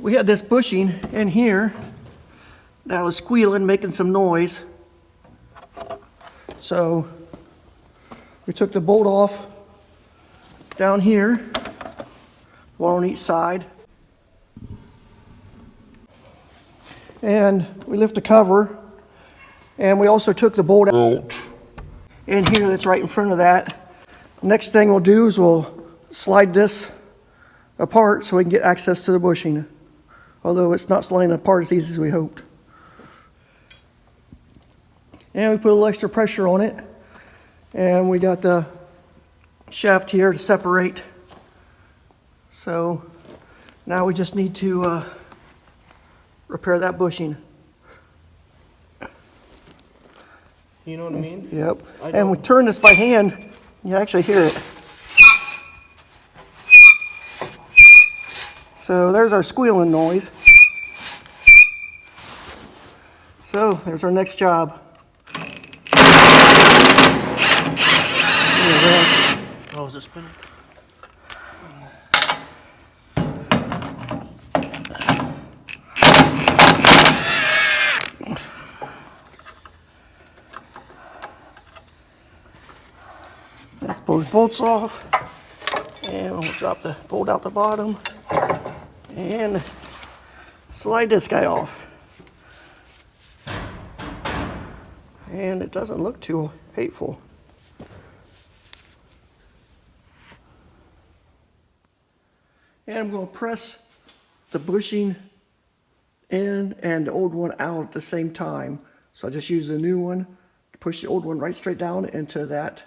we had this bushing in here that was squealing, making some noise. So we took the bolt off down here, one on each side. And we lift the cover, and we also took the bolt out in here that's right in front of that. Next thing we'll do is we'll slide this apart so we can get access to the bushing. Although it's not sliding apart as easy as we hoped. And we put a little extra pressure on it. And we got the shaft here to separate. So now we just need to repair that bushing. You know what I mean? Yep. And we turn this by hand, you actually hear it. So there's our squealing noise. So there's our next job. Oh, is it spinning? Let's pull the bolts off, and we'll drop the bolt out the bottom and slide this guy off. And it doesn't look too hateful. And I'm going to press the bushing in and the old one out at the same time. So I just use the new one to push the old one right straight down into that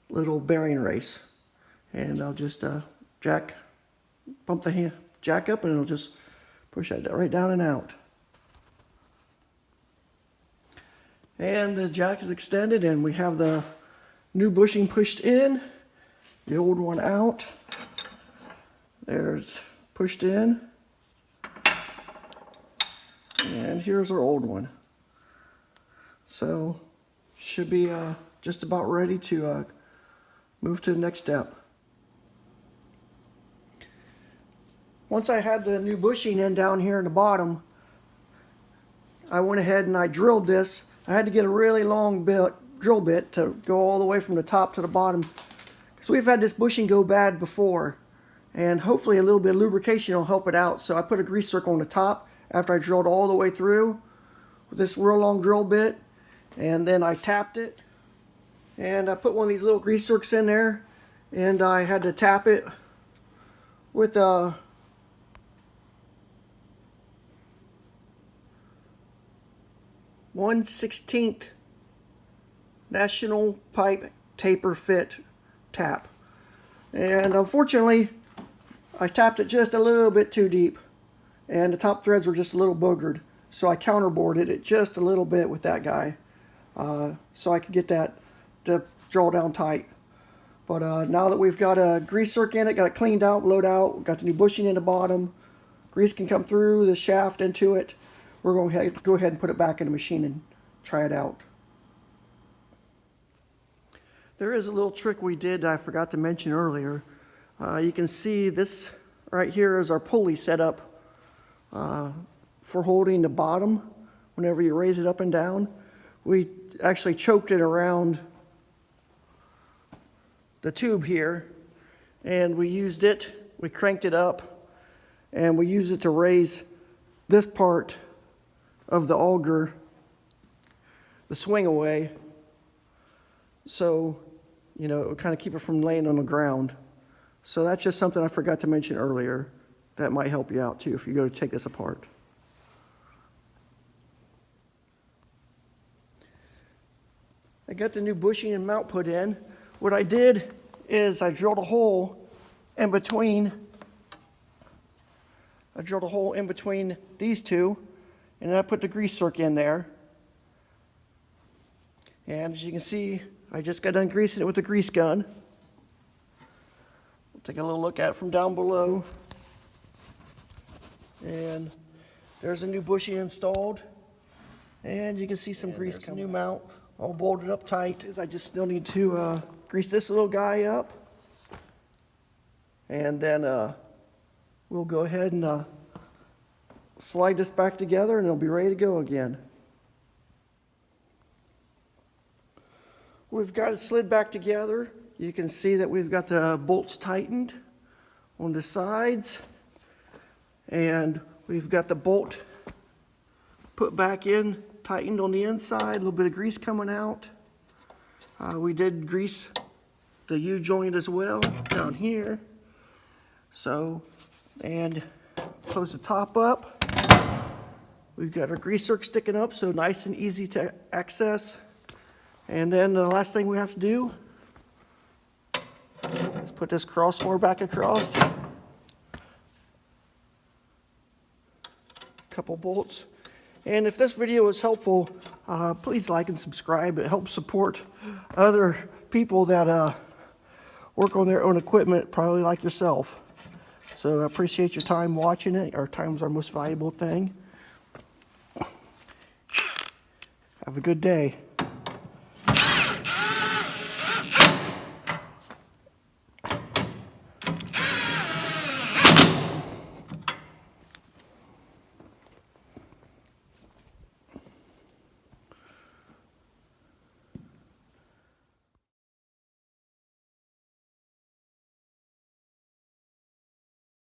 little bearing race. And I'll just bump the jack up, and it'll just push that right down and out. And the jack is extended, and we have the new bushing pushed in, the old one out. There's pushed in. And here's our old one. So should be just about ready to move to the next step. Once I had the new bushing in down here in the bottom, I went ahead and I drilled this. I had to get a really long drill bit to go all the way from the top to the bottom, because we've had this bushing go bad before, and hopefully a little bit of lubrication will help it out. So I put a grease circle on the top after I drilled all the way through with this real long drill bit, and then I tapped it, and I put one of these little grease circles in there, and I had to tap it with a 1/16 National Pipe Taper Fit tap. And unfortunately, I tapped it just a little bit too deep, and the top threads were just a little boogered. So I counterboarded it just a little bit with that guy, so I could get that to draw down tight. But now that we've got a grease circuit in it, got it cleaned out, blowed out, got the new bushing in the bottom, grease can come through the shaft into it, we're going to go ahead and put it back in the machine and try it out. There is a little trick we did that I forgot to mention earlier. You can see this right here is our pulley set up for holding the bottom whenever you raise it up and down. We actually choked it around the tube here, and we used it, we cranked it up, and we used it to raise this part of the auger, the swing away, so you know, it would kind of keep it from laying on the ground. So that's just something I forgot to mention earlier that might help you out too if you go to take this apart. I got the new bushing and mount put in. What I did is I drilled a hole in between these two, and then I put the grease circuit in there. And as you can see, I just got done greasing it with the grease gun. We'll take a little look at it from down below. And there's a new bushing installed. And you can see some grease coming. New mount, all bolted up tight. I just still need to grease this little guy up. And then we'll go ahead and slide this back together and it'll be ready to go again. We've got it slid back together. You can see that we've got the bolts tightened on the sides, and we've got the bolt put back in, tightened on the inside, a little bit of grease coming out. We did grease the U-joint as well down here. So, and close the top up. We've got our grease zerk sticking up, so nice and easy to access. And then the last thing we have to do is put this crossbar back across. Couple bolts. And if this video was helpful, please like and subscribe. It helps support other people that work on their own equipment, probably like yourself. So I appreciate your time watching it. Our time's our most valuable thing. Have a good day.